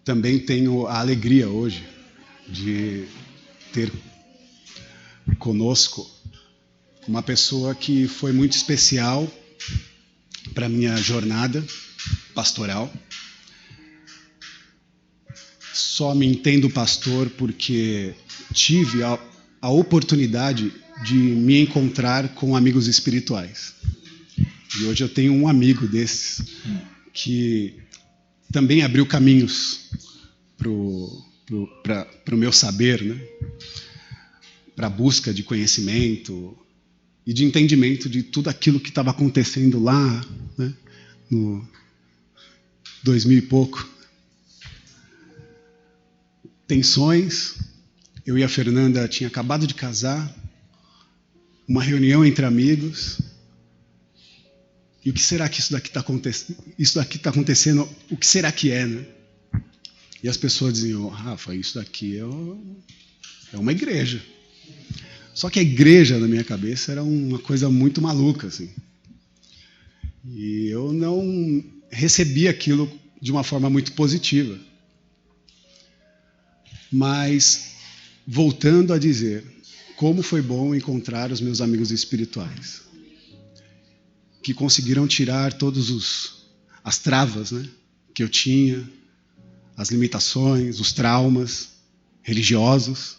também tenho a alegria hoje de ter conosco uma pessoa que foi muito especial para a minha jornada pastoral. Só me entendo pastor porque tive a oportunidade de me encontrar com amigos espirituais. E hoje eu tenho um amigo desses que também abriu caminhos para o meu saber, né? Para a busca de conhecimento e de entendimento de tudo aquilo que estava acontecendo lá, né? No 2000 e pouco. Tensões. Eu e a Fernanda tinha acabado de casar, uma reunião entre amigos. E o que será que isso daqui está acontecendo? Isso daqui está acontecendo, o que será que é, né? E as pessoas diziam, Rafa, isso daqui é uma igreja. Só que a igreja, na minha cabeça, era uma coisa muito maluca, assim. E eu não recebi aquilo de uma forma muito positiva. Mas, voltando a dizer, como foi bom encontrar os meus amigos espirituais, que conseguiram tirar todas as travas, né, que eu tinha, as limitações, os traumas religiosos,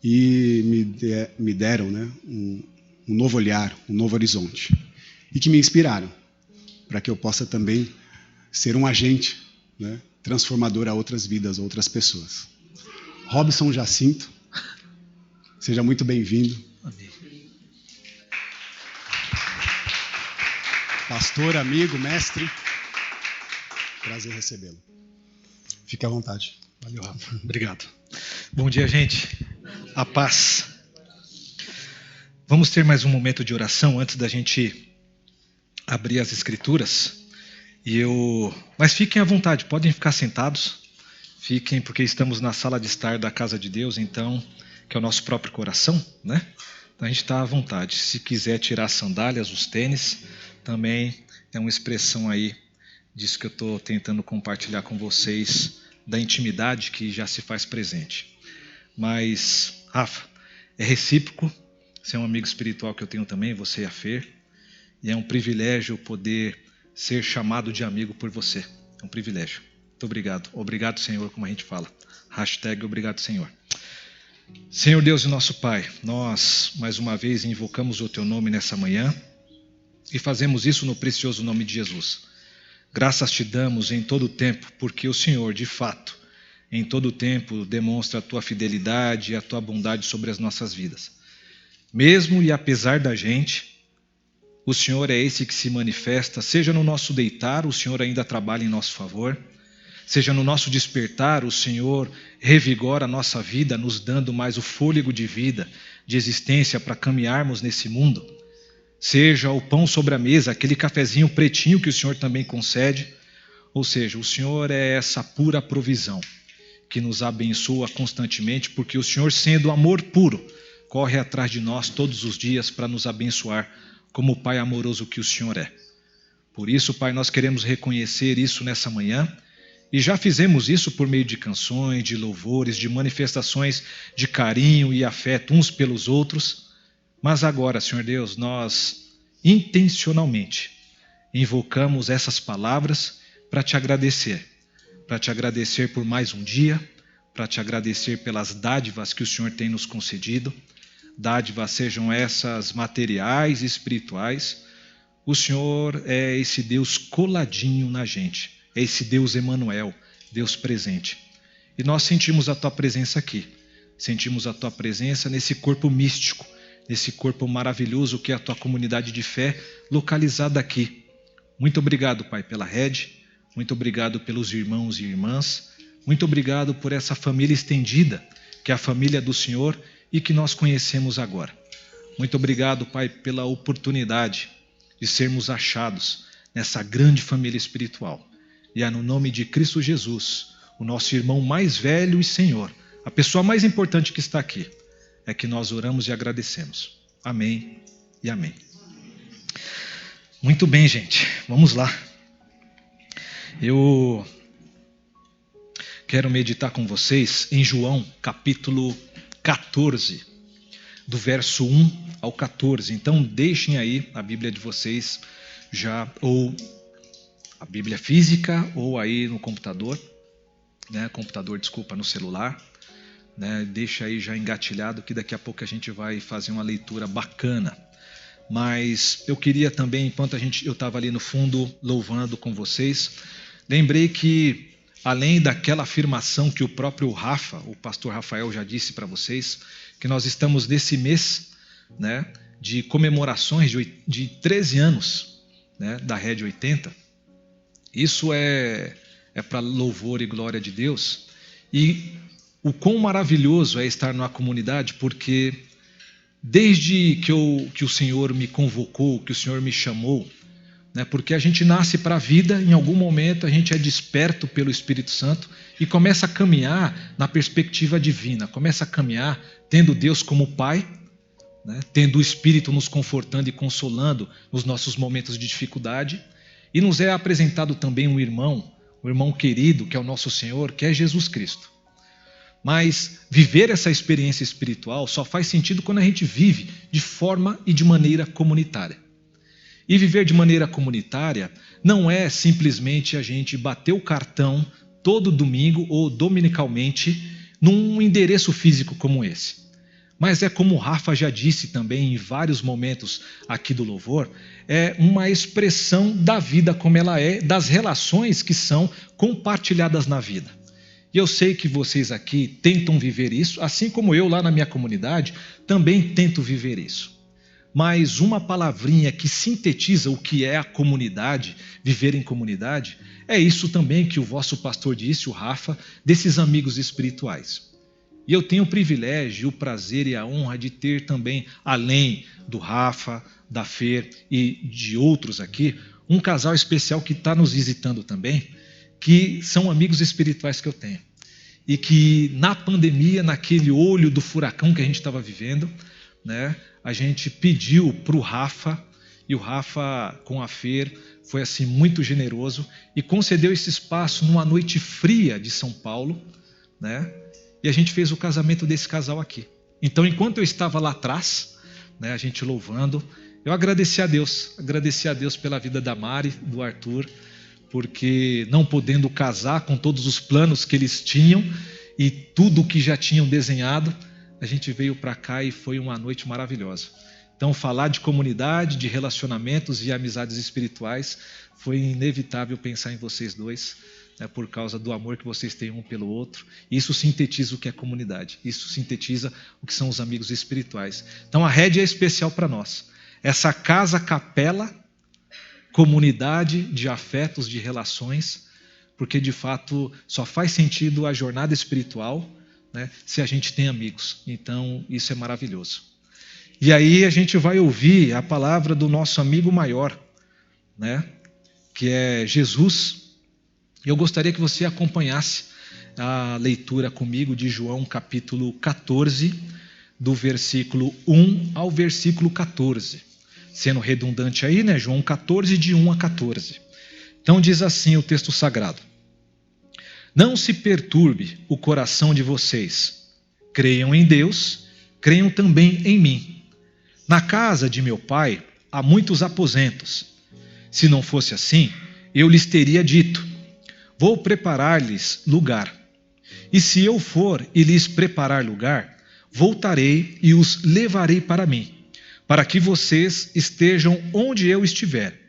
e me deram, né, um novo olhar, um novo horizonte, e que me inspiraram para que eu possa também ser um agente, né, transformador a outras vidas, a outras pessoas. Robson Jacinto, seja muito bem-vindo. Amém. Pastor, amigo, mestre, prazer recebê-lo. Fique à vontade. Valeu, Rafa. Obrigado. Bom dia, gente. A paz. Vamos ter mais um momento de oração antes da gente abrir as escrituras. Mas fiquem à vontade, podem ficar sentados. Fiquem, porque estamos na sala de estar da casa de Deus, então, que é o nosso próprio coração, né? Então a gente está à vontade. Se quiser tirar as sandálias, os tênis, também é uma expressão aí disso que eu estou tentando compartilhar com vocês, da intimidade que já se faz presente. Mas, Rafa, é recíproco, você é um amigo espiritual que eu tenho também, você e a Fer, e é um privilégio poder ser chamado de amigo por você. É um privilégio. Muito obrigado. Obrigado, Senhor, como a gente fala. Hashtag obrigado, Senhor. Senhor Deus e nosso Pai, nós mais uma vez invocamos o Teu nome nessa manhã e fazemos isso no precioso nome de Jesus. Graças te damos em todo o tempo, porque o Senhor, de fato, em todo o tempo demonstra a Tua fidelidade e a Tua bondade sobre as nossas vidas. Mesmo e apesar da gente, o Senhor é esse que se manifesta, seja no nosso deitar, o Senhor ainda trabalha em nosso favor, seja no nosso despertar, o Senhor revigora a nossa vida, nos dando mais o fôlego de vida, de existência para caminharmos nesse mundo. Seja o pão sobre a mesa, aquele cafezinho pretinho que o Senhor também concede. Ou seja, o Senhor é essa pura provisão que nos abençoa constantemente, porque o Senhor, sendo amor puro, corre atrás de nós todos os dias para nos abençoar, como o Pai amoroso que o Senhor é. Por isso, Pai, nós queremos reconhecer isso nessa manhã. E já fizemos isso por meio de canções, de louvores, de manifestações de carinho e afeto uns pelos outros. Mas agora, Senhor Deus, nós intencionalmente invocamos essas palavras para te agradecer. Para te agradecer por mais um dia, para te agradecer pelas dádivas que o Senhor tem nos concedido. Dádivas sejam essas materiais e espirituais. O Senhor é esse Deus coladinho na gente. É esse Deus Emanuel, Deus presente. E nós sentimos a Tua presença aqui. Sentimos a Tua presença nesse corpo místico, nesse corpo maravilhoso que é a Tua comunidade de fé localizada aqui. Muito obrigado, Pai, pela rede. Muito obrigado pelos irmãos e irmãs. Muito obrigado por essa família estendida, que é a família do Senhor e que nós conhecemos agora. Muito obrigado, Pai, pela oportunidade de sermos achados nessa grande família espiritual. E é no nome de Cristo Jesus, o nosso irmão mais velho e Senhor, a pessoa mais importante que está aqui, é que nós oramos e agradecemos. Amém e amém. Muito bem, gente. Vamos lá. Eu quero meditar com vocês em João, capítulo 14, do verso 1 ao 14. Então, deixem aí a Bíblia de vocês já, ou a Bíblia física, ou aí no computador, no celular, né? Deixa aí já engatilhado, que daqui a pouco a gente vai fazer uma leitura bacana. Mas eu queria também, enquanto eu estava ali no fundo louvando com vocês, lembrei que, além daquela afirmação que o próprio Rafa, o pastor Rafael, já disse para vocês, que nós estamos nesse mês, né, de comemorações de 13 anos, né, da Rede 80. Isso é para louvor e glória de Deus. E o quão maravilhoso é estar numa comunidade, porque desde que o Senhor me convocou, que o Senhor me chamou, né, porque a gente nasce para a vida, em algum momento a gente é desperto pelo Espírito Santo e começa a caminhar na perspectiva divina, começa a caminhar tendo Deus como Pai, né, tendo o Espírito nos confortando e consolando nos nossos momentos de dificuldade, e nos é apresentado também um irmão querido, que é o nosso Senhor, que é Jesus Cristo. Mas viver essa experiência espiritual só faz sentido quando a gente vive de forma e de maneira comunitária. E viver de maneira comunitária não é simplesmente a gente bater o cartão todo domingo ou dominicalmente num endereço físico como esse. Mas é como o Rafa já disse também em vários momentos aqui do louvor, é uma expressão da vida como ela é, das relações que são compartilhadas na vida. E eu sei que vocês aqui tentam viver isso, assim como eu lá na minha comunidade também tento viver isso. Mas uma palavrinha que sintetiza o que é a comunidade, viver em comunidade, é isso também que o vosso pastor disse, o Rafa, desses amigos espirituais. E eu tenho o privilégio, o prazer e a honra de ter também, além do Rafa, da Fer e de outros aqui, um casal especial que está nos visitando também, que são amigos espirituais que eu tenho. E que na pandemia, naquele olho do furacão que a gente estava vivendo, né, a gente pediu para o Rafa, e o Rafa com a Fer foi assim muito generoso, e concedeu esse espaço numa noite fria de São Paulo, né, e a gente fez o casamento desse casal aqui. Então, enquanto eu estava lá atrás, né, a gente louvando, eu agradeci a Deus pela vida da Mari, do Arthur, porque não podendo casar com todos os planos que eles tinham e tudo o que já tinham desenhado, a gente veio para cá e foi uma noite maravilhosa. Então, falar de comunidade, de relacionamentos e amizades espirituais, foi inevitável pensar em vocês dois, né, por causa do amor que vocês têm um pelo outro. Isso sintetiza o que é comunidade, isso sintetiza o que são os amigos espirituais. Então, a Rede é especial para nós. Essa casa-capela, comunidade de afetos, de relações, porque de fato só faz sentido a jornada espiritual, né, se a gente tem amigos. Então isso é maravilhoso. E aí a gente vai ouvir a palavra do nosso amigo maior, né, que é Jesus. Eu gostaria que você acompanhasse a leitura comigo de João capítulo 14, do versículo 1 ao versículo 14. Sendo redundante aí, né? João 14, de 1 a 14. Então diz assim o texto sagrado: Não se perturbe o coração de vocês. Creiam em Deus, creiam também em mim. Na casa de meu pai há muitos aposentos. Se não fosse assim, eu lhes teria dito: Vou preparar-lhes lugar. E se eu for e lhes preparar lugar, voltarei e os levarei para mim, para que vocês estejam onde eu estiver.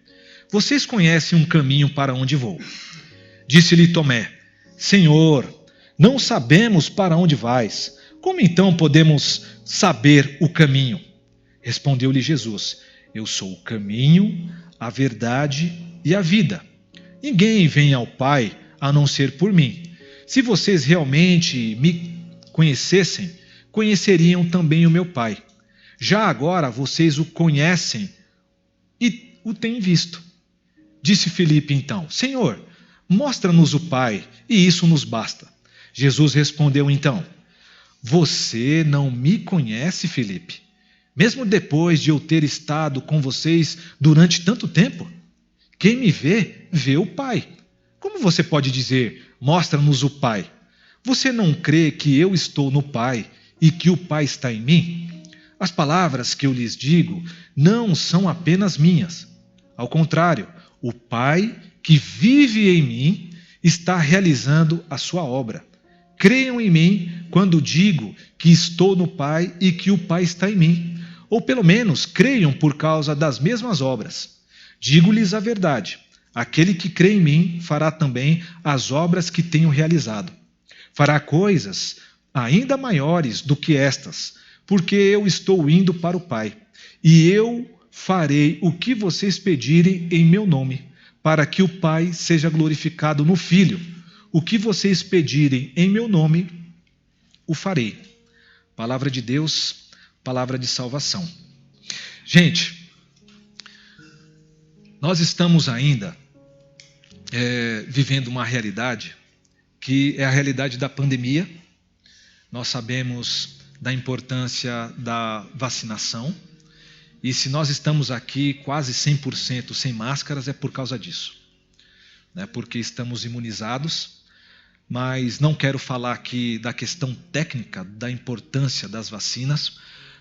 Vocês conhecem um caminho para onde vou. Disse-lhe Tomé: Senhor, não sabemos para onde vais. Como então podemos saber o caminho? Respondeu-lhe Jesus: Eu sou o caminho, a verdade e a vida. Ninguém vem ao Pai a não ser por mim. Se vocês realmente me conhecessem, conheceriam também o meu Pai. Já agora vocês o conhecem e o têm visto. Disse Filipe então: Senhor, mostra-nos o Pai, e isso nos basta. Jesus respondeu então: Você não me conhece, Filipe, mesmo depois de eu ter estado com vocês durante tanto tempo? Quem me vê, vê o Pai. Como você pode dizer: mostra-nos o Pai? Você não crê que eu estou no Pai e que o Pai está em mim? As palavras que eu lhes digo não são apenas minhas. Ao contrário, o Pai que vive em mim está realizando a sua obra. Creiam em mim quando digo que estou no Pai e que o Pai está em mim. Ou pelo menos creiam por causa das mesmas obras. Digo-lhes a verdade: aquele que crê em mim fará também as obras que tenho realizado. Fará coisas ainda maiores do que estas, porque eu estou indo para o Pai. E eu farei o que vocês pedirem em meu nome, para que o Pai seja glorificado no Filho. O que vocês pedirem em meu nome, o farei. Palavra de Deus, palavra de salvação. Gente, nós estamos ainda vivendo uma realidade que é a realidade da pandemia. Nós sabemos da importância da vacinação. E se nós estamos aqui quase 100% sem máscaras, é por causa disso. Porque estamos imunizados, mas não quero falar aqui da questão técnica, da importância das vacinas,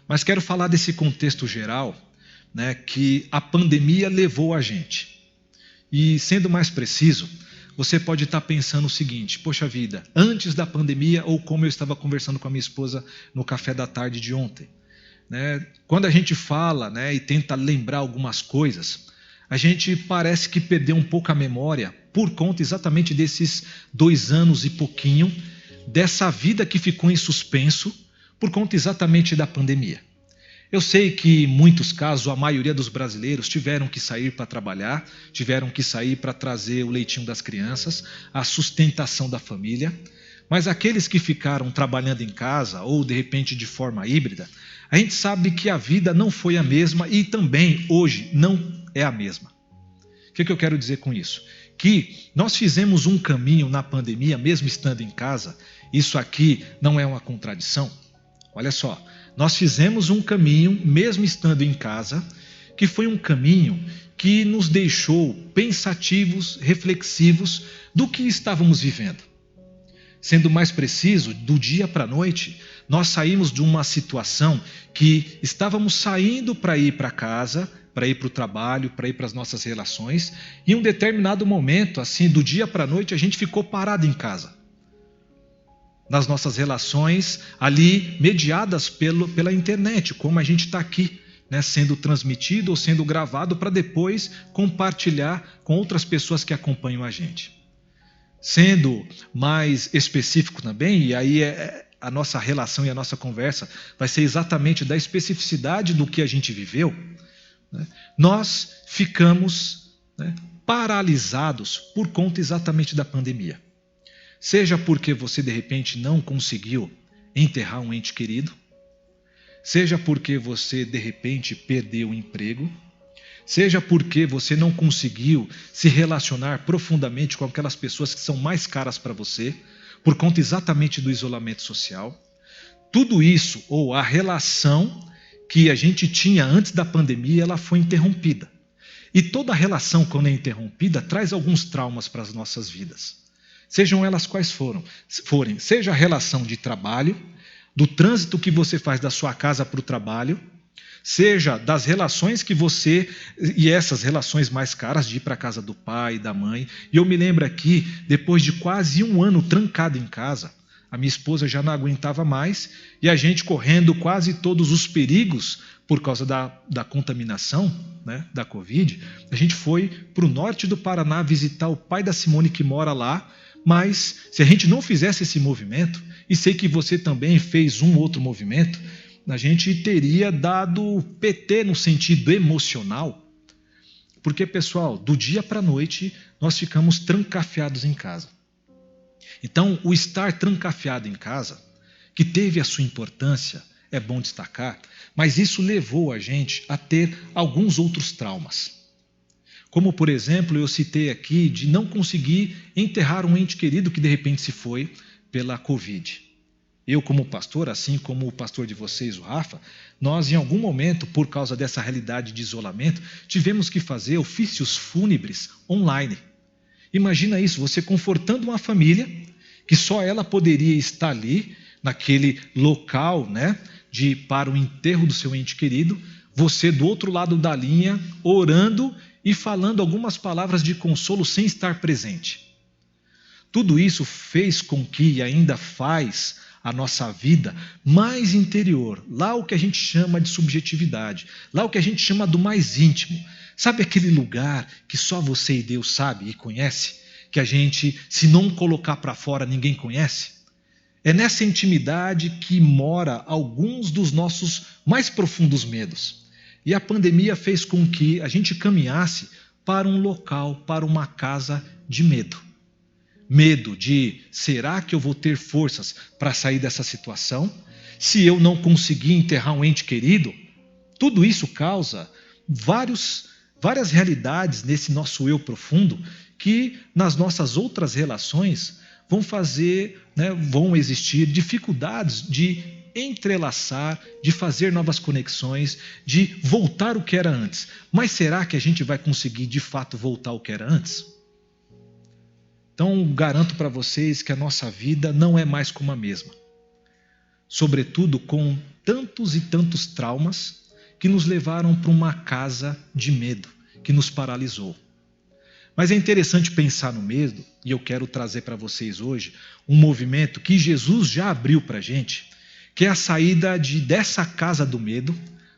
mas quero falar desse contexto geral, que a pandemia levou a gente. E sendo mais preciso, você pode estar pensando o seguinte: poxa vida, antes da pandemia, ou como eu estava conversando com a minha esposa no café da tarde de ontem, quando a gente fala e tenta lembrar algumas coisas, a gente parece que perdeu um pouco a memória por conta exatamente desses 2 anos e pouquinho, dessa vida que ficou em suspenso por conta exatamente da pandemia. Eu sei que em muitos casos a maioria dos brasileiros tiveram que sair para trabalhar, tiveram que sair para trazer o leitinho das crianças, a sustentação da família, mas aqueles que ficaram trabalhando em casa ou de repente de forma híbrida, a gente sabe que a vida não foi a mesma e também hoje não é a mesma. O que eu quero dizer com isso? Que nós fizemos um caminho na pandemia, mesmo estando em casa. Isso aqui não é uma contradição. Olha só, nós fizemos um caminho, mesmo estando em casa, que foi um caminho que nos deixou pensativos, reflexivos do que estávamos vivendo. Sendo mais preciso, do dia para a noite, nós saímos de uma situação que estávamos saindo para ir para casa, para ir para o trabalho, para ir para as nossas relações, e em um determinado momento, assim, do dia para a noite, a gente ficou parado em casa. Nas nossas relações ali mediadas pela internet, como a gente está aqui, sendo transmitido ou sendo gravado para depois compartilhar com outras pessoas que acompanham a gente. Sendo mais específico também, e aí a nossa relação e a nossa conversa vai ser exatamente da especificidade do que a gente viveu, nós ficamos paralisados por conta exatamente da pandemia. Seja porque você de repente não conseguiu enterrar um ente querido, seja porque você de repente perdeu o emprego, seja porque você não conseguiu se relacionar profundamente com aquelas pessoas que são mais caras para você, por conta exatamente do isolamento social. Tudo isso, ou a relação que a gente tinha antes da pandemia, ela foi interrompida. E toda relação, quando é interrompida, traz alguns traumas para as nossas vidas. Sejam elas quais forem, seja a relação de trabalho, do trânsito que você faz da sua casa para o trabalho, seja das relações que você, e essas relações mais caras, de ir para a casa do pai, da mãe. E eu me lembro aqui, depois de quase 1 ano trancado em casa, a minha esposa já não aguentava mais, e a gente correndo quase todos os perigos por causa da contaminação, da Covid, a gente foi para o norte do Paraná visitar o pai da Simone, que mora lá. Mas se a gente não fizesse esse movimento, e sei que você também fez um outro movimento, a gente teria dado PT no sentido emocional, porque, pessoal, do dia para a noite nós ficamos trancafiados em casa. Então, o estar trancafiado em casa, que teve a sua importância, é bom destacar, mas isso levou a gente a ter alguns outros traumas. Como, por exemplo, eu citei aqui de não conseguir enterrar um ente querido que de repente se foi pela Covid. Eu, como pastor, assim como o pastor de vocês, o Rafa, nós em algum momento, por causa dessa realidade de isolamento, tivemos que fazer ofícios fúnebres online. Imagina isso, você confortando uma família que só ela poderia estar ali, naquele local, né, para o enterro do seu ente querido, você do outro lado da linha, orando e falando algumas palavras de consolo sem estar presente. Tudo isso fez com que, e ainda faz, a nossa vida mais interior, lá o que a gente chama de subjetividade, lá o que a gente chama do mais íntimo. Sabe aquele lugar que só você e Deus sabe e conhece? Que a gente, se não colocar para fora, ninguém conhece? É nessa intimidade que mora alguns dos nossos mais profundos medos. E a pandemia fez com que a gente caminhasse para um local, para uma casa de medo. Medo de, será que eu vou ter forças para sair dessa situação? Se eu não conseguir enterrar um ente querido? Tudo isso causa várias realidades nesse nosso eu profundo que nas nossas outras relações vão existir dificuldades de entrelaçar, de fazer novas conexões, de voltar o que era antes. Mas será que a gente vai conseguir de fato voltar ao que era antes? Então, garanto para vocês que a nossa vida não é mais como a mesma. Sobretudo com tantos e tantos traumas que nos levaram para uma casa de medo, que nos paralisou. Mas é interessante pensar no medo, e eu quero trazer para vocês hoje um movimento que Jesus já abriu para a gente, que é a saída dessa casa do medo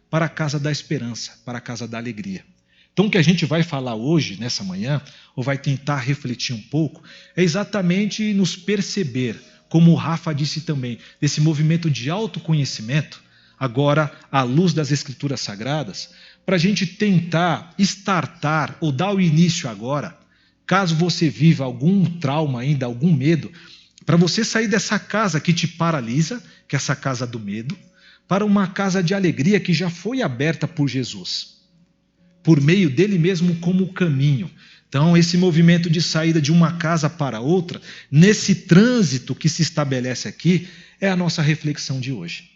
para a casa da esperança, para a casa da alegria. Então, o que a gente vai falar hoje, nessa manhã, ou vai tentar refletir um pouco, é exatamente nos perceber, como o Rafa disse também, desse movimento de autoconhecimento, agora à luz das Escrituras Sagradas, para a gente tentar startar ou dar o início agora, caso você viva algum trauma ainda, algum medo, para você sair dessa casa que te paralisa, que é essa casa do medo, para uma casa de alegria que já foi aberta por Jesus, por meio dele mesmo como caminho. Então, esse movimento de saída de uma casa para outra, nesse trânsito que se estabelece aqui, é a nossa reflexão de hoje.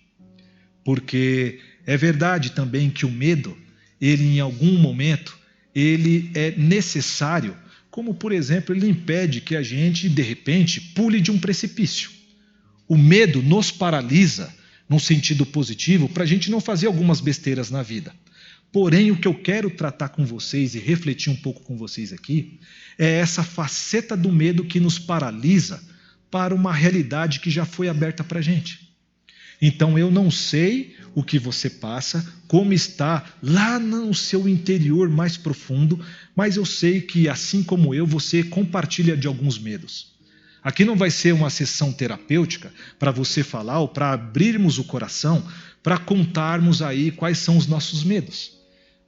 Porque é verdade também que o medo, ele em algum momento, ele é necessário, como por exemplo, ele impede que a gente, de repente, pule de um precipício. O medo nos paralisa, num sentido positivo, para a gente não fazer algumas besteiras na vida. Porém, o que eu quero tratar com vocês e refletir um pouco com vocês aqui é essa faceta do medo que nos paralisa para uma realidade que já foi aberta para a gente. Então, eu não sei o que você passa, como está lá no seu interior mais profundo, mas eu sei que, assim como eu, você compartilha de alguns medos. Aqui não vai ser uma sessão terapêutica para você falar ou para abrirmos o coração, para contarmos aí quais são os nossos medos.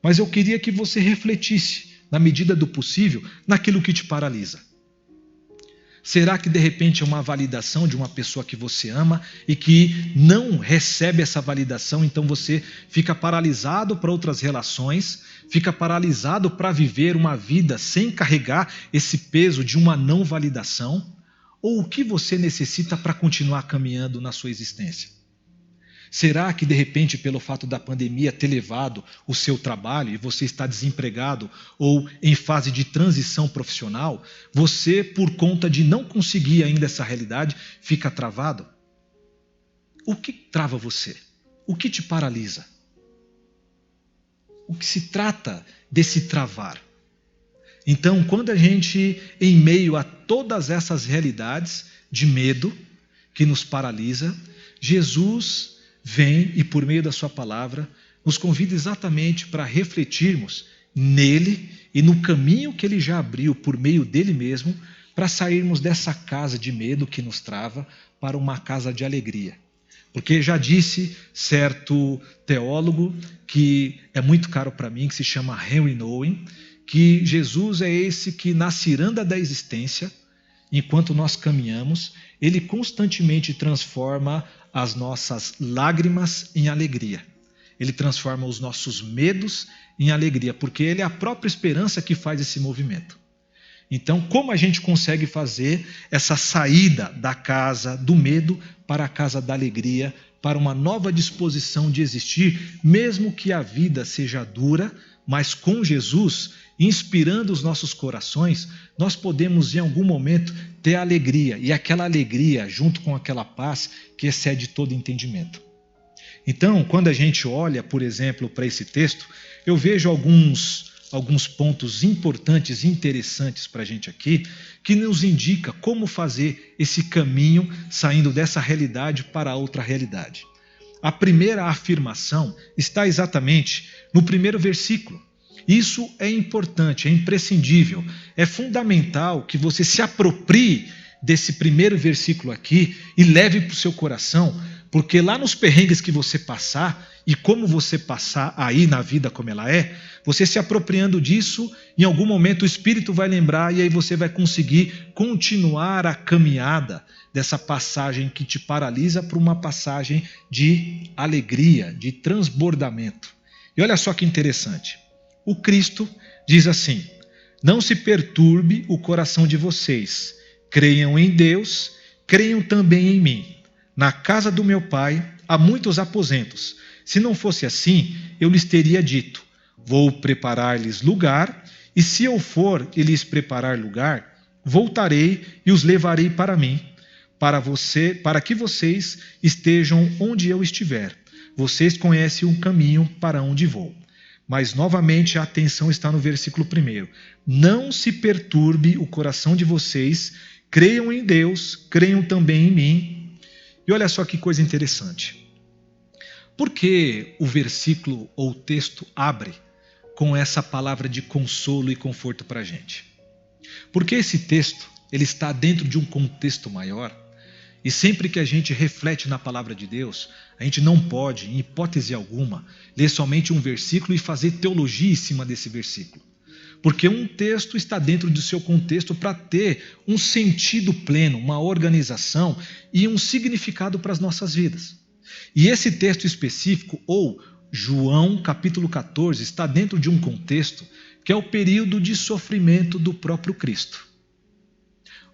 Mas eu queria que você refletisse, na medida do possível, naquilo que te paralisa. Será que de repente é uma validação de uma pessoa que você ama e que não recebe essa validação, então você fica paralisado para outras relações, fica paralisado para viver uma vida sem carregar esse peso de uma não validação? Ou o que você necessita para continuar caminhando na sua existência? Será que, de repente, pelo fato da pandemia ter levado o seu trabalho e você está desempregado ou em fase de transição profissional, você, por conta de não conseguir ainda essa realidade, fica travado? O que trava você? O que te paralisa? O que se trata desse travar? Então, quando a gente, em meio a todas essas realidades de medo que nos paralisa, Jesus vem e, por meio da sua palavra, nos convida exatamente para refletirmos nele e no caminho que ele já abriu por meio dele mesmo, para sairmos dessa casa de medo que nos trava para uma casa de alegria. Porque já disse certo teólogo, que é muito caro para mim, que se chama Henry Nouwen, que Jesus é esse que na ciranda da existência, enquanto nós caminhamos, ele constantemente transforma as nossas lágrimas em alegria. Ele transforma os nossos medos em alegria, porque ele é a própria esperança que faz esse movimento. Então, como a gente consegue fazer essa saída da casa do medo para a casa da alegria, para uma nova disposição de existir, mesmo que a vida seja dura, mas com Jesus, inspirando os nossos corações, nós podemos em algum momento ter alegria, e aquela alegria junto com aquela paz que excede todo entendimento. Então, quando a gente olha, por exemplo, para esse texto, eu vejo alguns pontos importantes e interessantes para a gente aqui, que nos indica como fazer esse caminho saindo dessa realidade para outra realidade. A primeira afirmação está exatamente no primeiro versículo. Isso é importante, é imprescindível, é fundamental que você se aproprie desse primeiro versículo aqui e leve para o seu coração, porque lá nos perrengues que você passar e como você passar aí na vida como ela é, você se apropriando disso, em algum momento o Espírito vai lembrar e aí você vai conseguir continuar a caminhada dessa passagem que te paralisa para uma passagem de alegria, de transbordamento. E olha só que interessante. O Cristo diz assim: não se perturbe o coração de vocês, creiam em Deus, creiam também em mim. Na casa do meu pai há muitos aposentos. Se não fosse assim, eu lhes teria dito: vou preparar-lhes lugar, e se eu for e lhes preparar lugar, voltarei e os levarei para mim, para que vocês estejam onde eu estiver. Vocês conhecem o caminho para onde vou. Mas, novamente, a atenção está no versículo 1. Não se perturbe o coração de vocês, creiam em Deus, creiam também em mim. E olha só que coisa interessante. Por que o versículo ou o texto abre com essa palavra de consolo e conforto para a gente? Porque esse texto ele está dentro de um contexto maior. E sempre que a gente reflete na palavra de Deus, a gente não pode, em hipótese alguma, ler somente um versículo e fazer teologia em cima desse versículo. Porque um texto está dentro do seu contexto para ter um sentido pleno, uma organização e um significado para as nossas vidas. E esse texto específico, ou João capítulo 14, está dentro de um contexto que é o período de sofrimento do próprio Cristo.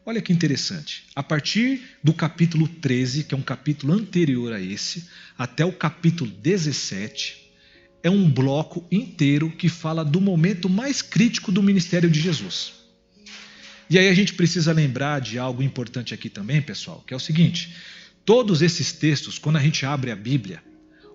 Olha que interessante. A partir do capítulo 13, que é um capítulo anterior a esse, até o capítulo 17, é um bloco inteiro que fala do momento mais crítico do ministério de Jesus. E aí a gente precisa lembrar de algo importante aqui também, pessoal, que é o seguinte: todos esses textos, quando a gente abre a Bíblia,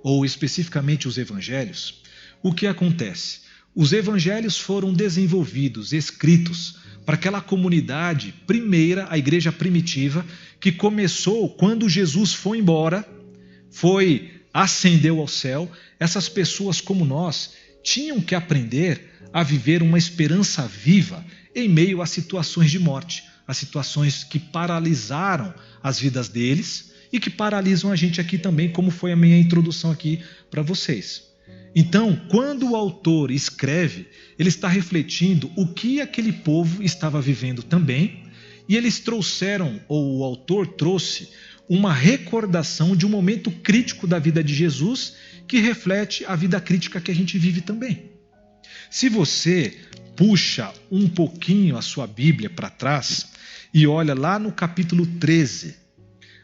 ou especificamente os evangelhos, o que acontece? Os evangelhos foram desenvolvidos, escritos, para aquela comunidade primeira, a igreja primitiva, que começou quando Jesus foi embora, ascendeu ao céu. Essas pessoas como nós tinham que aprender a viver uma esperança viva em meio a situações de morte, a situações que paralisaram as vidas deles e que paralisam a gente aqui também, como foi a minha introdução aqui para vocês. Então, quando o autor escreve, ele está refletindo o que aquele povo estava vivendo também, e eles trouxeram, ou o autor trouxe, uma recordação de um momento crítico da vida de Jesus, que reflete a vida crítica que a gente vive também. Se você puxa um pouquinho a sua Bíblia para trás e olha lá no capítulo 13,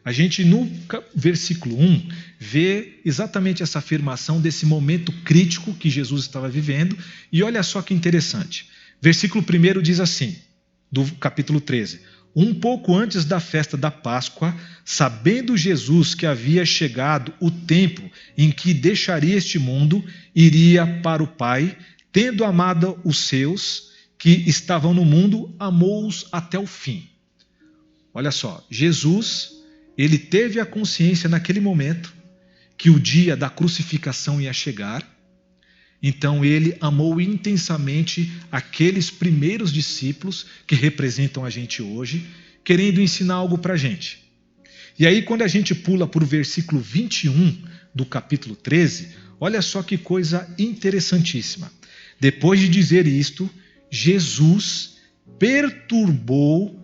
a gente no versículo 1 vê exatamente essa afirmação desse momento crítico que Jesus estava vivendo, e olha só que interessante. Versículo 1 diz assim, do capítulo 13: um pouco antes da festa da Páscoa, sabendo Jesus que havia chegado o tempo em que deixaria este mundo, iria para o Pai, tendo amado os seus que estavam no mundo, amou-os até o fim. Olha só, Jesus, ele teve a consciência naquele momento que o dia da crucificação ia chegar, então ele amou intensamente aqueles primeiros discípulos que representam a gente hoje, querendo ensinar algo para a gente. E aí quando a gente pula para o versículo 21 do capítulo 13, olha só que coisa interessantíssima. Depois de dizer isto, Jesus perturbou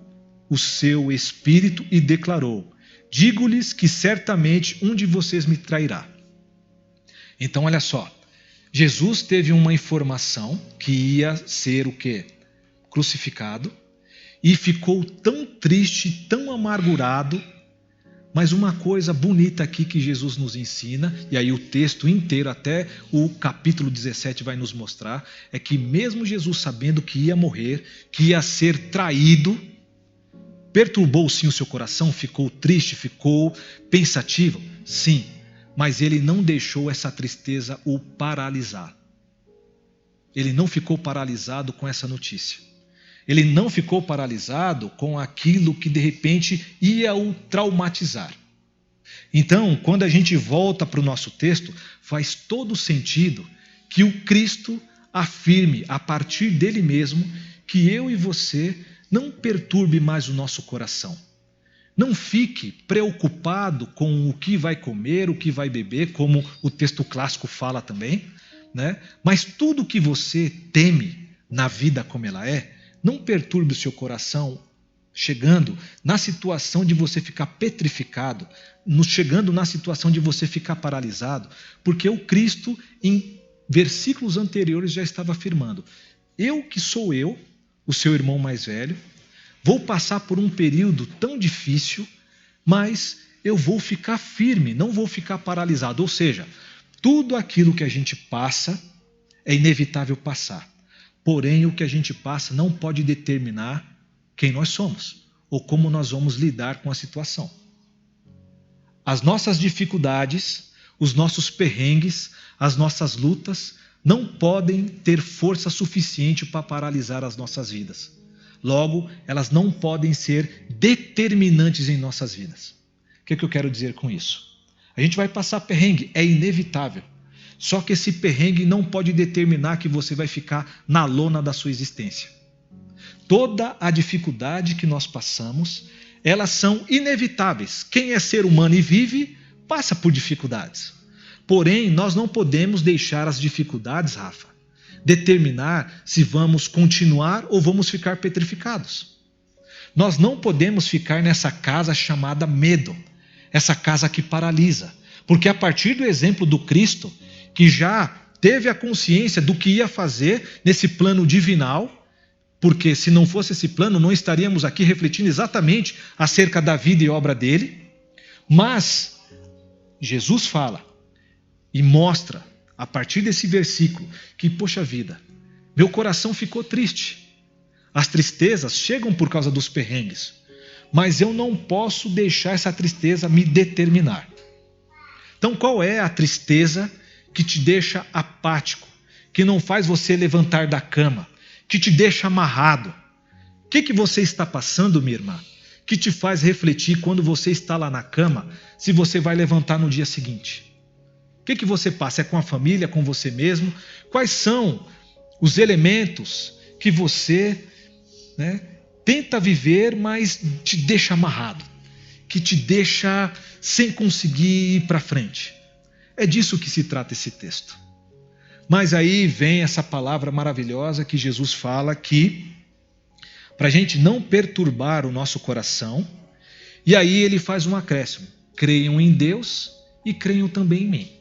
o seu espírito e declarou: digo-lhes que certamente um de vocês me trairá. Então olha só, Jesus teve uma informação que ia ser o quê? Crucificado, e ficou tão triste, tão amargurado, Mas uma coisa bonita aqui que Jesus nos ensina, e aí o texto inteiro, até o capítulo 17 vai nos mostrar, é que mesmo Jesus sabendo que ia morrer, que ia ser traído, perturbou sim o seu coração, ficou triste, ficou pensativo, sim, mas ele não deixou essa tristeza o paralisar. Ele não ficou paralisado com essa notícia. Ele não ficou paralisado com aquilo que de repente ia o traumatizar. Então, quando a gente volta para o nosso texto, faz todo sentido que o Cristo afirme a partir dele mesmo que eu e você não perturbe mais o nosso coração. Não fique preocupado com o que vai comer, o que vai beber, como o texto clássico fala também, né? Mas tudo que você teme na vida como ela é, não perturbe o seu coração, chegando na situação de você ficar petrificado, chegando na situação de você ficar paralisado, porque o Cristo, em versículos anteriores, já estava afirmando: eu que sou eu, o seu irmão mais velho, vou passar por um período tão difícil, mas eu vou ficar firme, não vou ficar paralisado. Ou seja, tudo aquilo que a gente passa é inevitável passar. Porém, o que a gente passa não pode determinar quem nós somos ou como nós vamos lidar com a situação. As nossas dificuldades, os nossos perrengues, as nossas lutas não podem ter força suficiente para paralisar as nossas vidas. Logo, elas não podem ser determinantes em nossas vidas. O que eu quero dizer com isso? A gente vai passar perrengue, é inevitável. Só que esse perrengue não pode determinar que você vai ficar na lona da sua existência. Toda a dificuldade que nós passamos, elas são inevitáveis. Quem é ser humano e vive, passa por dificuldades. Porém, nós não podemos deixar as dificuldades, Rafa, determinar se vamos continuar ou vamos ficar petrificados. Nós não podemos ficar nessa casa chamada medo, essa casa que paralisa. Porque a partir do exemplo do Cristo, que já teve a consciência do que ia fazer nesse plano divinal, porque se não fosse esse plano, não estaríamos aqui refletindo exatamente acerca da vida e obra dele. Mas Jesus fala e mostra, a partir desse versículo, que, poxa vida, meu coração ficou triste. As tristezas chegam por causa dos perrengues, mas eu não posso deixar essa tristeza me determinar. Então, qual é a tristeza que te deixa apático, que não faz você levantar da cama, que te deixa amarrado? O que você está passando, minha irmã, que te faz refletir quando você está lá na cama, se você vai levantar no dia seguinte? O que você passa? É com a família, com você mesmo? Quais são os elementos que você, tenta viver, mas te deixa amarrado, que te deixa sem conseguir ir para frente? É disso que se trata esse texto. Mas aí vem essa palavra maravilhosa que Jesus fala que, para a gente não perturbar o nosso coração, e aí ele faz um acréscimo: creiam em Deus e creiam também em mim.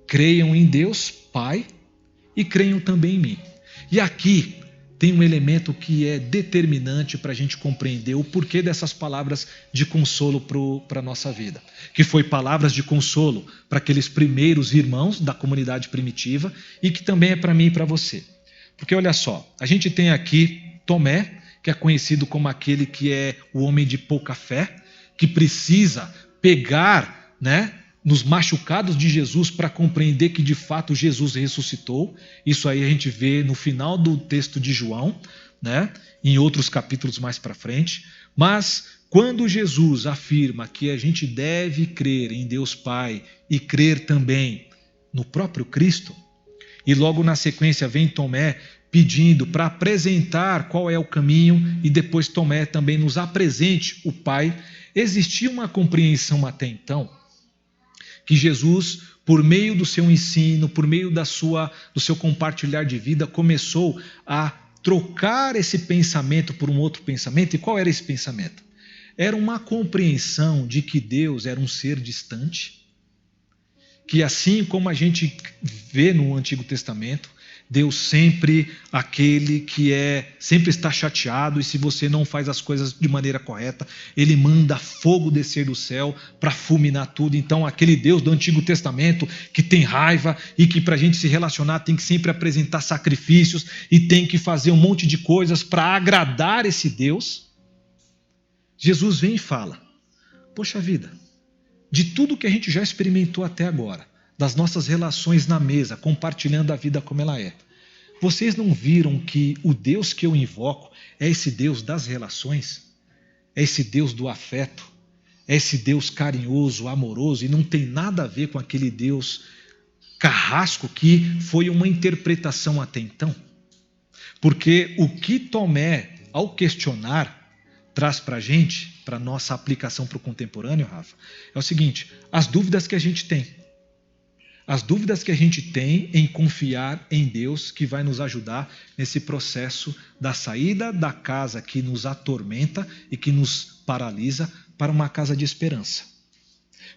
Creiam em Deus, Pai, e creiam também em mim. E aqui tem um elemento que é determinante para a gente compreender o porquê dessas palavras de consolo para a nossa vida. Que foi palavras de consolo para aqueles primeiros irmãos da comunidade primitiva e que também é para mim e para você. Porque olha só, a gente tem aqui Tomé, que é conhecido como aquele que é o homem de pouca fé, que precisa pegar, nos machucados de Jesus para compreender que de fato Jesus ressuscitou. Isso aí a gente vê no final do texto de João, em outros capítulos mais para frente. Mas quando Jesus afirma que a gente deve crer em Deus Pai e crer também no próprio Cristo, e logo na sequência vem Tomé pedindo para apresentar qual é o caminho, e depois Tomé também nos apresente o Pai, existia uma compreensão até então que Jesus, por meio do seu ensino, por meio do seu compartilhar de vida, começou a trocar esse pensamento por um outro pensamento. E qual era esse pensamento? Era uma compreensão de que Deus era um ser distante, que assim como a gente vê no Antigo Testamento, Deus sempre aquele que sempre está chateado, e se você não faz as coisas de maneira correta, Ele manda fogo descer do céu para fulminar tudo. Então aquele Deus do Antigo Testamento que tem raiva e que para a gente se relacionar tem que sempre apresentar sacrifícios e tem que fazer um monte de coisas para agradar esse Deus, Jesus vem e fala: poxa vida, de tudo que a gente já experimentou até agora, das nossas relações na mesa, compartilhando a vida como ela é, vocês não viram que o Deus que eu invoco é esse Deus das relações? É esse Deus do afeto? É esse Deus carinhoso, amoroso, e não tem nada a ver com aquele Deus carrasco que foi uma interpretação até então? Porque o que Tomé, ao questionar, traz para a gente, para a nossa aplicação para o contemporâneo, Rafa, é o seguinte: as dúvidas que a gente tem. As dúvidas que a gente tem em confiar em Deus, que vai nos ajudar nesse processo da saída da casa que nos atormenta e que nos paralisa para uma casa de esperança.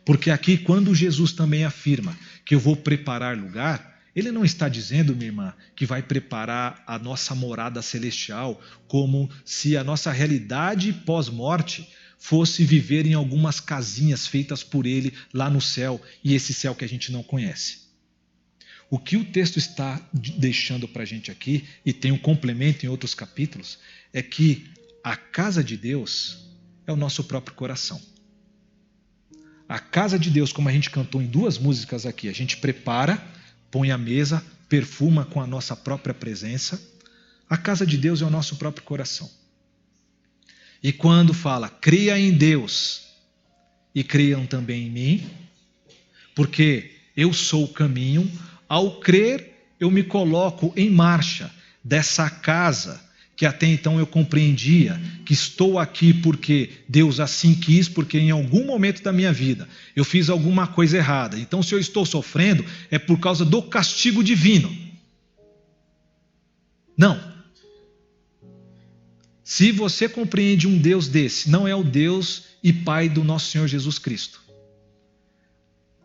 Porque aqui, quando Jesus também afirma que eu vou preparar lugar, Ele não está dizendo, minha irmã, que vai preparar a nossa morada celestial como se a nossa realidade pós-morte fosse viver em algumas casinhas feitas por Ele lá no céu, e esse céu que a gente não conhece. O que o texto está deixando para a gente aqui, e tem um complemento em outros capítulos, é que a casa de Deus é o nosso próprio coração. A casa de Deus, como a gente cantou em 2 músicas aqui, a gente prepara, põe a mesa, perfuma com a nossa própria presença. A casa de Deus é o nosso próprio coração. E quando fala, creia em Deus e creiam também em mim, porque eu sou o caminho, ao crer eu me coloco em marcha dessa casa que até então eu compreendia, que estou aqui porque Deus assim quis, porque em algum momento da minha vida eu fiz alguma coisa errada. Então se eu estou sofrendo é por causa do castigo divino. Não. Se você compreende um Deus desse, não é o Deus e Pai do nosso Senhor Jesus Cristo.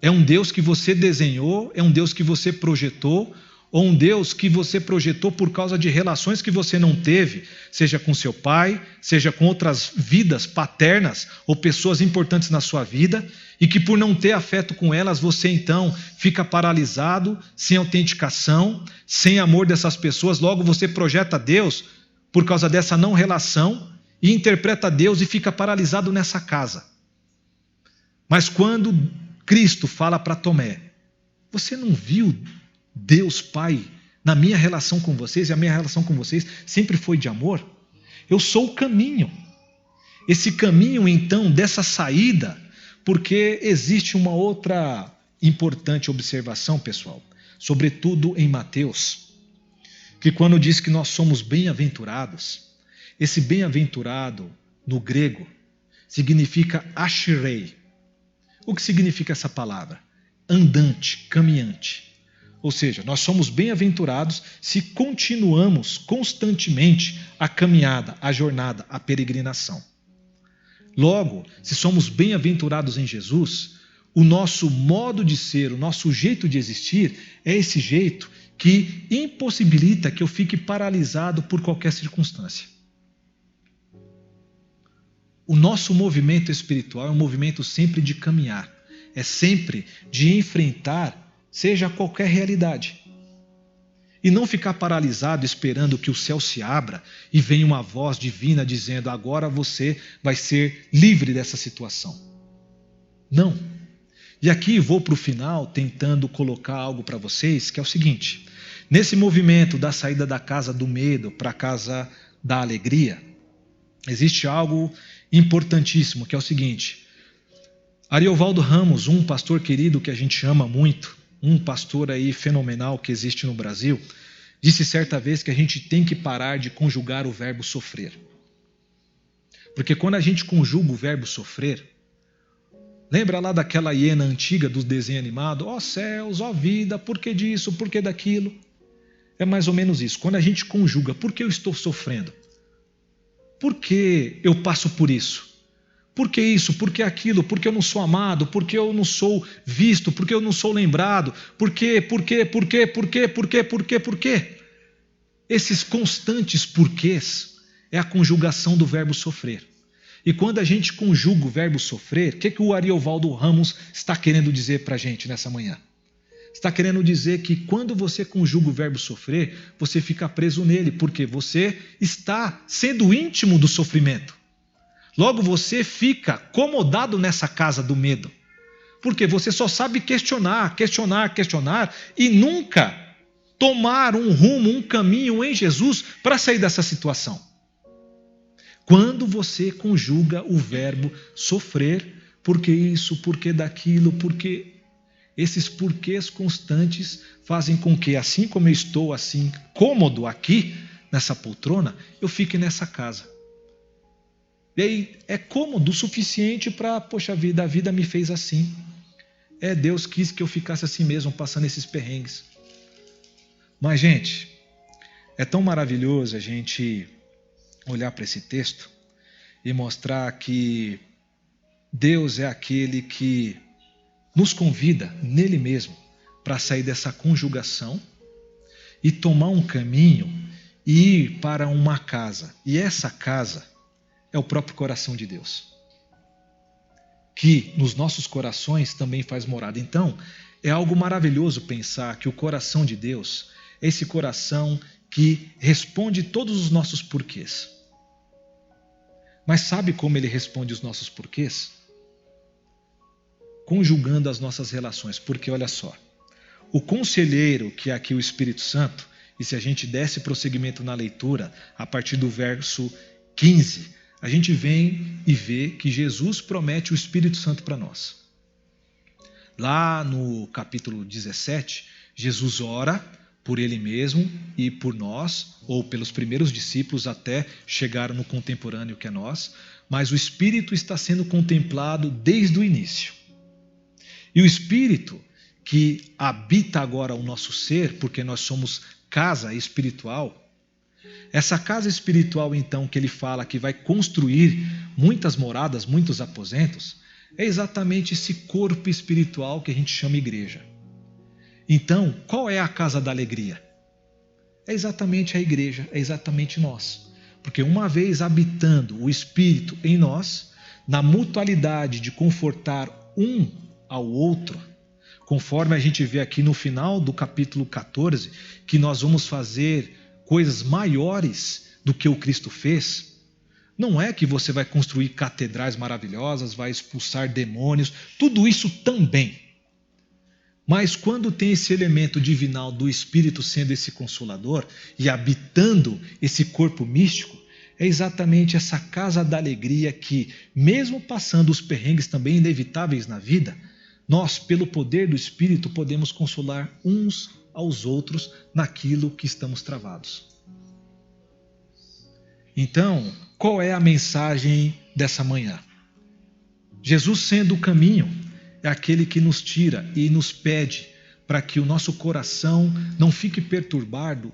É um Deus que você desenhou, é um Deus que você projetou, ou um Deus que você projetou por causa de relações que você não teve, seja com seu pai, seja com outras vidas paternas ou pessoas importantes na sua vida, e que por não ter afeto com elas, você então fica paralisado, sem autenticação, sem amor dessas pessoas, logo você projeta Deus por causa dessa não relação, e interpreta Deus e fica paralisado nessa casa. Mas quando Cristo fala para Tomé, você não viu Deus Pai na minha relação com vocês, e a minha relação com vocês sempre foi de amor? Eu sou o caminho. Esse caminho, então, dessa saída, porque existe uma outra importante observação, pessoal, sobretudo em Mateus, que quando diz que nós somos bem-aventurados, esse bem-aventurado, no grego, significa ashrei. O que significa essa palavra? Andante, caminhante. Ou seja, nós somos bem-aventurados se continuamos constantemente a caminhada, a jornada, a peregrinação. Logo, se somos bem-aventurados em Jesus, o nosso modo de ser, o nosso jeito de existir é esse jeito que impossibilita que eu fique paralisado por qualquer circunstância. O nosso movimento espiritual é um movimento sempre de caminhar, é sempre de enfrentar, seja qualquer realidade. E não ficar paralisado esperando que o céu se abra e venha uma voz divina dizendo: agora você vai ser livre dessa situação. Não. E aqui vou para o final tentando colocar algo para vocês, que é o seguinte: nesse movimento da saída da casa do medo para a casa da alegria, existe algo importantíssimo, que é o seguinte: Ariovaldo Ramos, um pastor querido que a gente ama muito, um pastor aí fenomenal que existe no Brasil, disse certa vez que a gente tem que parar de conjugar o verbo sofrer. Porque quando a gente conjuga o verbo sofrer, lembra lá daquela hiena antiga do desenho animado? Ó céus, ó vida, por que disso, por que daquilo? É mais ou menos isso. Quando a gente conjuga, por que eu estou sofrendo? Por que eu passo por isso? Por que isso? Por que aquilo? Por que eu não sou amado? Por que eu não sou visto? Por que eu não sou lembrado? Por quê? Por quê? Por quê? Por quê? Por quê? Por quê? Por quê? Esses constantes porquês é a conjugação do verbo sofrer. E quando a gente conjuga o verbo sofrer, o que o Ariovaldo Ramos está querendo dizer para a gente nessa manhã? Está querendo dizer que quando você conjuga o verbo sofrer, você fica preso nele, porque você está sendo íntimo do sofrimento. Logo você fica acomodado nessa casa do medo. Porque você só sabe questionar e nunca tomar um rumo, um caminho em Jesus para sair dessa situação. Quando você conjuga o verbo sofrer, porque isso, porque daquilo, porque esses porquês constantes fazem com que, assim como eu estou assim cômodo aqui nessa poltrona, eu fique nessa casa. E aí é cômodo o suficiente para, poxa vida, a vida me fez assim. Deus quis que eu ficasse assim mesmo, passando esses perrengues. Mas, gente, é tão maravilhoso a gente olhar para esse texto e mostrar que Deus é aquele que nos convida nele mesmo para sair dessa conjugação e tomar um caminho e ir para uma casa. E essa casa é o próprio coração de Deus, que nos nossos corações também faz morada. Então, é algo maravilhoso pensar que o coração de Deus é esse coração que responde todos os nossos porquês. Mas sabe como ele responde os nossos porquês? Conjugando as nossas relações. Porque olha só, o conselheiro, que é aqui o Espírito Santo, e se a gente desse prosseguimento na leitura, a partir do verso 15, a gente vem e vê que Jesus promete o Espírito Santo para nós. Lá no capítulo 17, Jesus ora por ele mesmo e por nós, ou pelos primeiros discípulos até chegar no contemporâneo que é nós, mas o Espírito está sendo contemplado desde o início. E o Espírito que habita agora o nosso ser, porque nós somos casa espiritual, essa casa espiritual então que ele fala que vai construir muitas moradas, muitos aposentos, é exatamente esse corpo espiritual que a gente chama igreja. Então, qual é a casa da alegria? É exatamente a igreja, é exatamente nós. Porque uma vez habitando o Espírito em nós, na mutualidade de confortar um ao outro, conforme a gente vê aqui no final do capítulo 14, que nós vamos fazer coisas maiores do que o Cristo fez. Não é que você vai construir catedrais maravilhosas, vai expulsar demônios, tudo isso também. Mas quando tem esse elemento divinal do Espírito sendo esse consolador e habitando esse corpo místico, é exatamente essa casa da alegria que, mesmo passando os perrengues também inevitáveis na vida, nós, pelo poder do Espírito, podemos consolar uns aos outros naquilo que estamos travados. Então, qual é a mensagem dessa manhã? Jesus sendo o caminho, é aquele que nos tira e nos pede para que o nosso coração não fique perturbado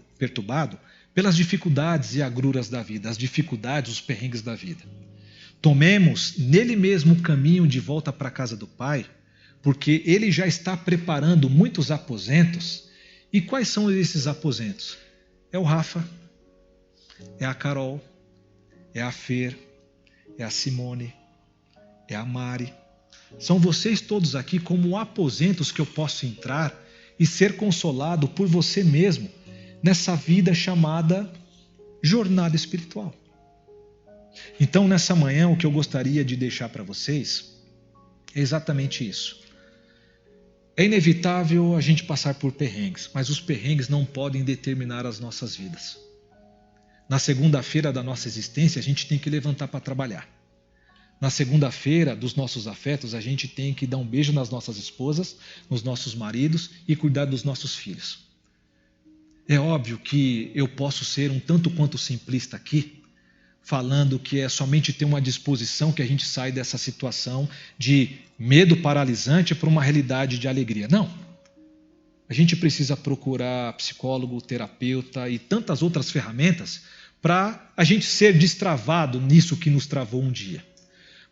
pelas dificuldades e agruras da vida, as dificuldades, os perrengues da vida. Tomemos nele mesmo o caminho de volta para a casa do Pai, porque ele já está preparando muitos aposentos. E quais são esses aposentos? É o Rafa, é a Carol, é a Fer, é a Simone, é a Mari. São vocês todos aqui como aposentos que eu posso entrar e ser consolado por você mesmo nessa vida chamada jornada espiritual. Então, nessa manhã, o que eu gostaria de deixar para vocês é exatamente isso. É inevitável a gente passar por perrengues, mas os perrengues não podem determinar as nossas vidas. Na segunda-feira da nossa existência, a gente tem que levantar para trabalhar. Na segunda-feira dos nossos afetos, a gente tem que dar um beijo nas nossas esposas, nos nossos maridos e cuidar dos nossos filhos. É óbvio que eu posso ser um tanto quanto simplista aqui, falando que é somente ter uma disposição que a gente sai dessa situação de medo paralisante para uma realidade de alegria. Não. A gente precisa procurar psicólogo, terapeuta e tantas outras ferramentas para a gente ser destravado nisso que nos travou um dia.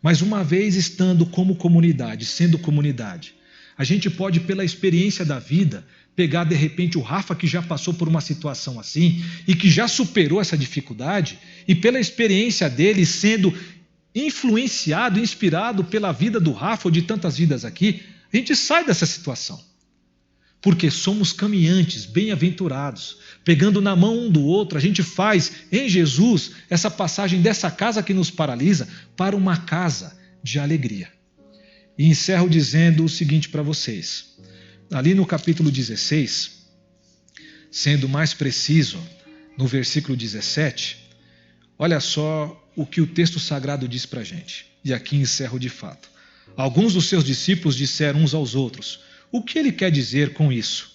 Mas uma vez estando como comunidade, sendo comunidade, a gente pode, pela experiência da vida, pegar de repente o Rafa que já passou por uma situação assim e que já superou essa dificuldade, e pela experiência dele sendo influenciado, inspirado pela vida do Rafa ou de tantas vidas aqui, a gente sai dessa situação. Porque somos caminhantes, bem-aventurados, pegando na mão um do outro, a gente faz em Jesus essa passagem dessa casa que nos paralisa para uma casa de alegria. E encerro dizendo o seguinte para vocês. Ali no capítulo 16, sendo mais preciso, no versículo 17, olha só o que o texto sagrado diz para a gente. E aqui encerro de fato. Alguns dos seus discípulos disseram uns aos outros: o que ele quer dizer com isso?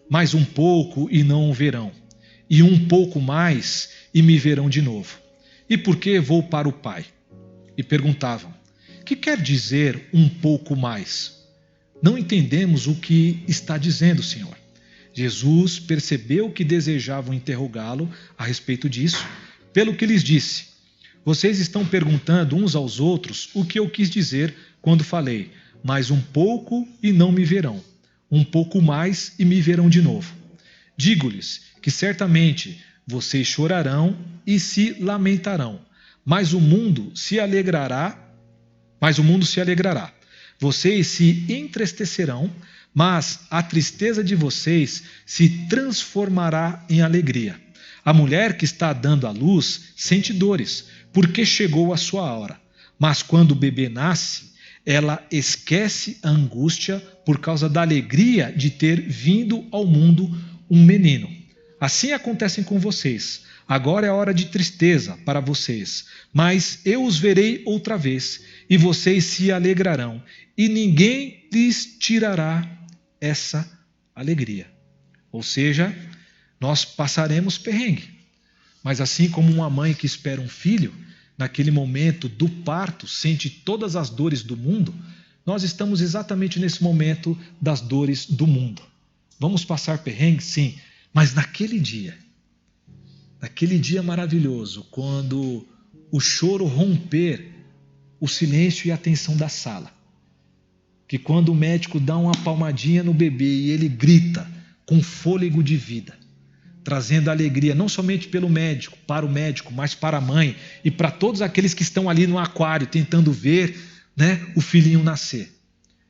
Mais um pouco e não o verão, e um pouco mais e me verão de novo. E por que vou para o Pai? E perguntavam: que quer dizer um pouco mais? Não entendemos o que está dizendo, Senhor. Jesus percebeu que desejavam interrogá-lo a respeito disso, pelo que lhes disse: vocês estão perguntando uns aos outros o que eu quis dizer quando falei: mais um pouco e não me verão, um pouco mais e me verão de novo. Digo-lhes que certamente vocês chorarão e se lamentarão, mas o mundo se alegrará. Vocês se entristecerão, mas a tristeza de vocês se transformará em alegria. A mulher que está dando à luz sente dores, porque chegou a sua hora. Mas quando o bebê nasce, ela esquece a angústia por causa da alegria de ter vindo ao mundo um menino. Assim acontece com vocês. Agora é hora de tristeza para vocês, mas eu os verei outra vez, e vocês se alegrarão, e ninguém lhes tirará essa alegria. Ou seja, nós passaremos perrengue, mas assim como uma mãe que espera um filho, naquele momento do parto, sente todas as dores do mundo, nós estamos exatamente nesse momento das dores do mundo. Vamos passar perrengue? Sim, mas naquele dia maravilhoso, quando o choro romper o silêncio e a tensão da sala, que quando o médico dá uma palmadinha no bebê e ele grita com fôlego de vida, trazendo alegria não somente pelo médico, para o médico, mas para a mãe e para todos aqueles que estão ali no aquário tentando ver, o filhinho nascer.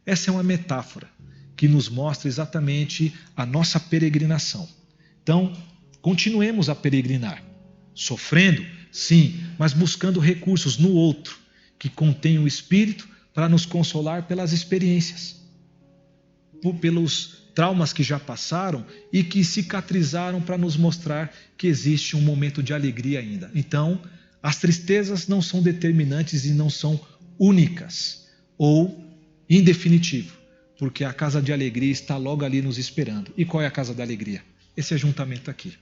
Essa é uma metáfora que nos mostra exatamente a nossa peregrinação. Então, continuemos a peregrinar, sofrendo, sim, mas buscando recursos no outro, que contém o Espírito para nos consolar pelas experiências, pelos traumas que já passaram e que cicatrizaram para nos mostrar que existe um momento de alegria ainda. Então, as tristezas não são determinantes e não são únicas ou em definitivo, porque a casa de alegria está logo ali nos esperando. E qual é a casa da alegria? Esse ajuntamento aqui.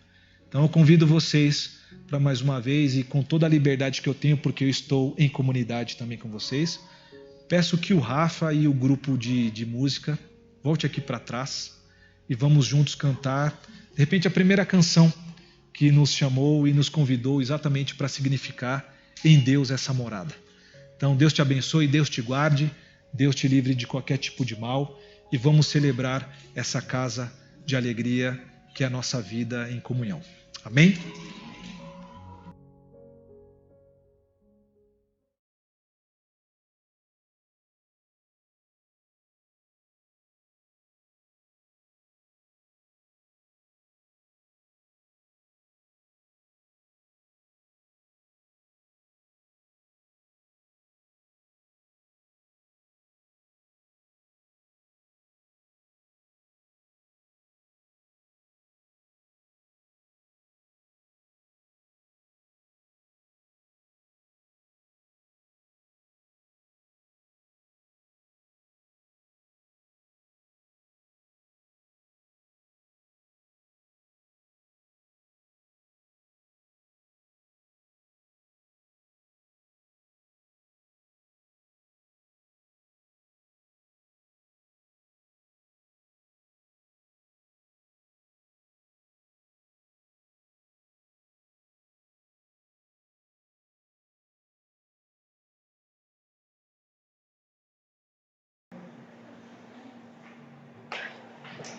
Então eu convido vocês para mais uma vez, e com toda a liberdade que eu tenho, porque eu estou em comunidade também com vocês, peço que o Rafa e o grupo de música volte aqui para trás e vamos juntos cantar, de repente, a primeira canção que nos chamou e nos convidou exatamente para significar em Deus essa morada. Então Deus te abençoe, Deus te guarde, Deus te livre de qualquer tipo de mal, e vamos celebrar essa casa de alegria que é a nossa vida em comunhão. Amém?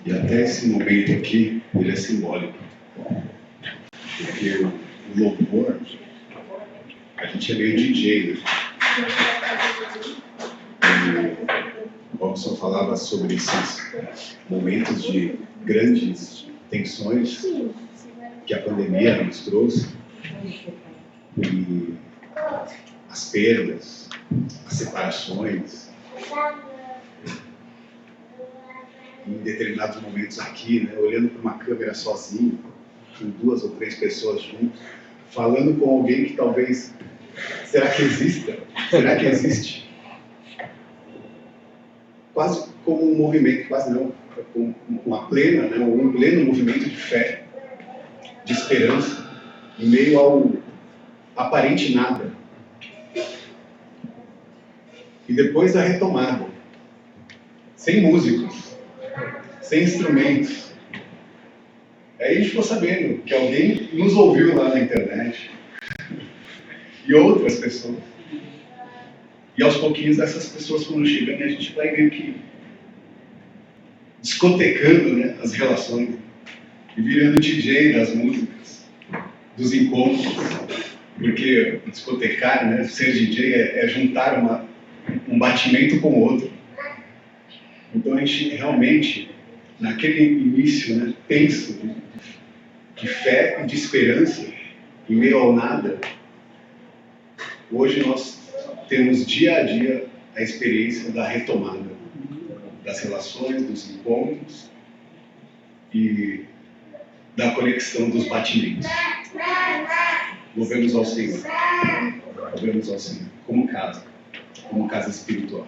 E até esse momento aqui, ele é simbólico. Porque o louvor, a gente é meio DJ, né? E o Robson falava sobre esses momentos de grandes tensões que a pandemia nos trouxe. E as perdas, as separações. Em determinados momentos aqui, né, olhando para uma câmera sozinho, com 2 ou 3 pessoas juntos, falando com alguém que talvez... Será que exista? Será que existe? Quase como um movimento, quase não, com uma plena, né, um pleno movimento de fé, de esperança, em meio ao aparente nada. E depois a retomada, sem músicos, sem instrumentos. Aí a gente ficou sabendo que alguém nos ouviu lá na internet, e outras pessoas. E aos pouquinhos essas pessoas foram chegando e a gente vai meio que discotecando, né, as relações e virando DJ das músicas, dos encontros. Porque discotecar, né, ser DJ é juntar um batimento com o outro. Então a gente realmente, naquele início, né, tenso de fé e de esperança, em meio ao nada, hoje nós temos dia a dia a experiência da retomada das relações, dos encontros e da conexão dos batimentos. Louvemos ao Senhor. Louvemos ao Senhor. Como casa espiritual.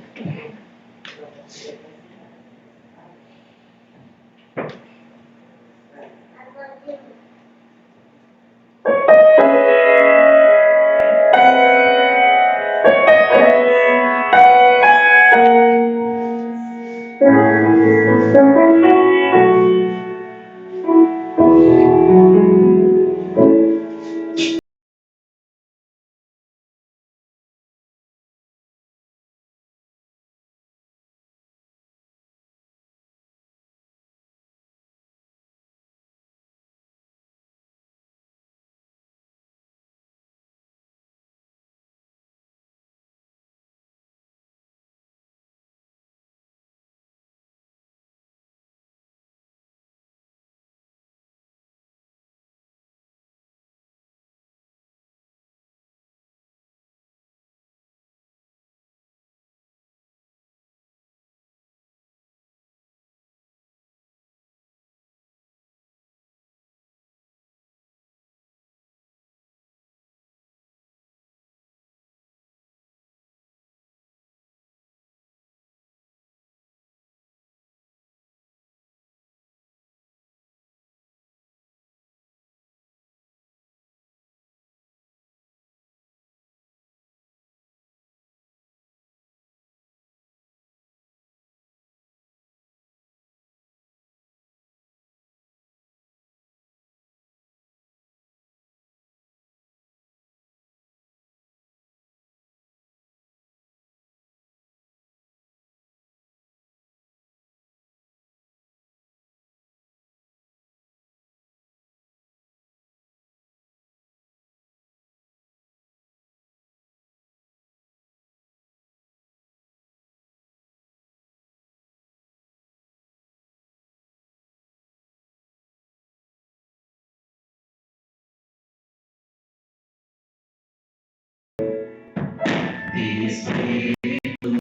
Espírito,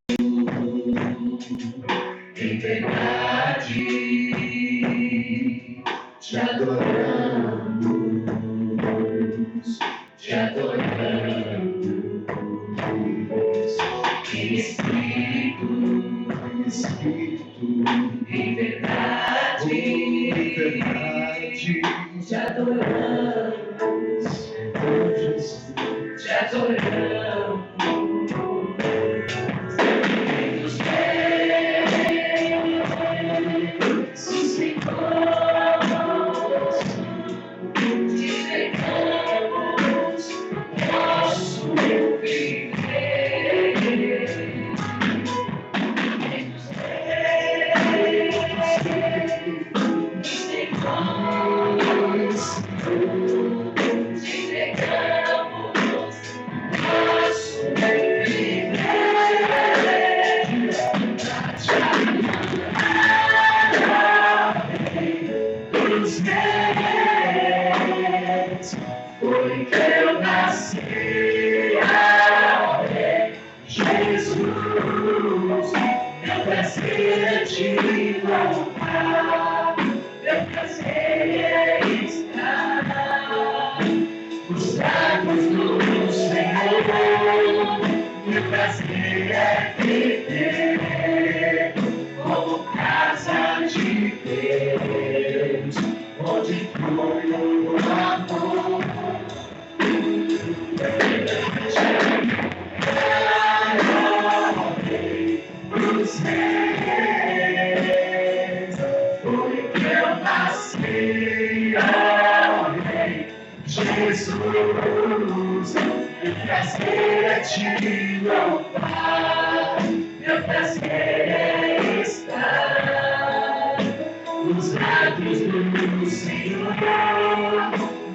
em verdade, te adoramos, te adoramos. Espírito, em verdade, te adoramos, te adoramos. prazer é te louvar, meu prazer é estar nos braços do Senhor. Meu prazer é viver como casa de Deus, onde flui o amor. Os reis, foi que eu nasci, ó Rei Jesus. Meu prazer é te louvar, meu prazer é estar nos lábios do Senhor.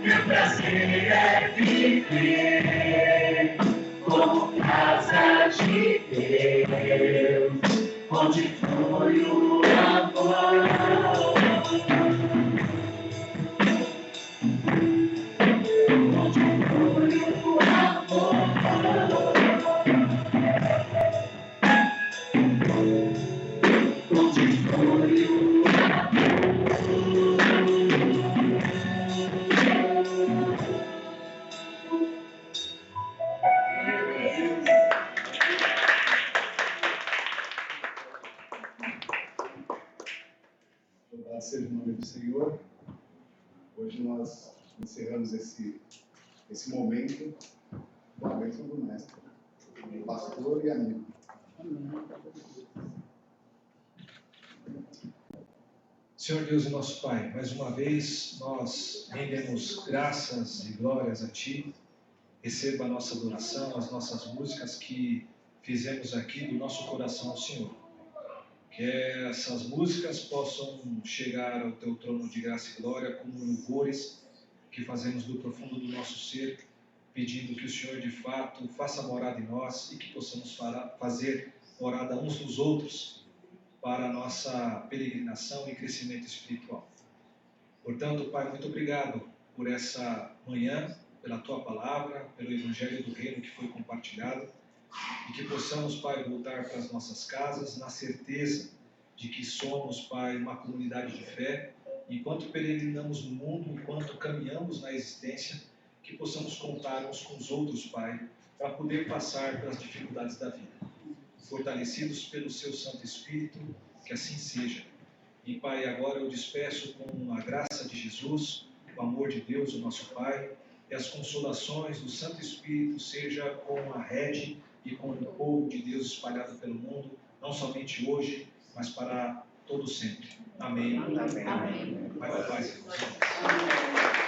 Meu prazer é viver como casa de Deus, onde flui o amor. Onde flui o amor. Onde flui o Louvado seja o nome do Senhor. Hoje nós encerramos esse momento com a bênção do mestre, pastor e amigo. Senhor Deus e nosso Pai, mais uma vez nós rendemos graças e glórias a Ti. Receba a nossa adoração, as nossas músicas que fizemos aqui do nosso coração ao Senhor. Que essas músicas possam chegar ao Teu trono de graça e glória como louvores que fazemos do profundo do nosso ser, pedindo que o Senhor de fato faça morada em nós e que possamos fazer morada uns nos outros para a nossa peregrinação e crescimento espiritual. Portanto, Pai, muito obrigado por essa manhã, pela Tua palavra, pelo Evangelho do Reino que foi compartilhado, e que possamos, Pai, voltar para as nossas casas na certeza de que somos, Pai, uma comunidade de fé. Enquanto peregrinamos no mundo, enquanto caminhamos na existência, que possamos contar uns com os outros, Pai, para poder passar pelas dificuldades da vida. Fortalecidos pelo Seu Santo Espírito, que assim seja. E, Pai, agora eu despeço com a graça de Jesus, o amor de Deus, o nosso Pai, e as consolações do Santo Espírito seja com a rede e com o povo de Deus espalhado pelo mundo, não somente hoje, mas para todo sempre. Amém. Amém. Vai com a paz, irmãos.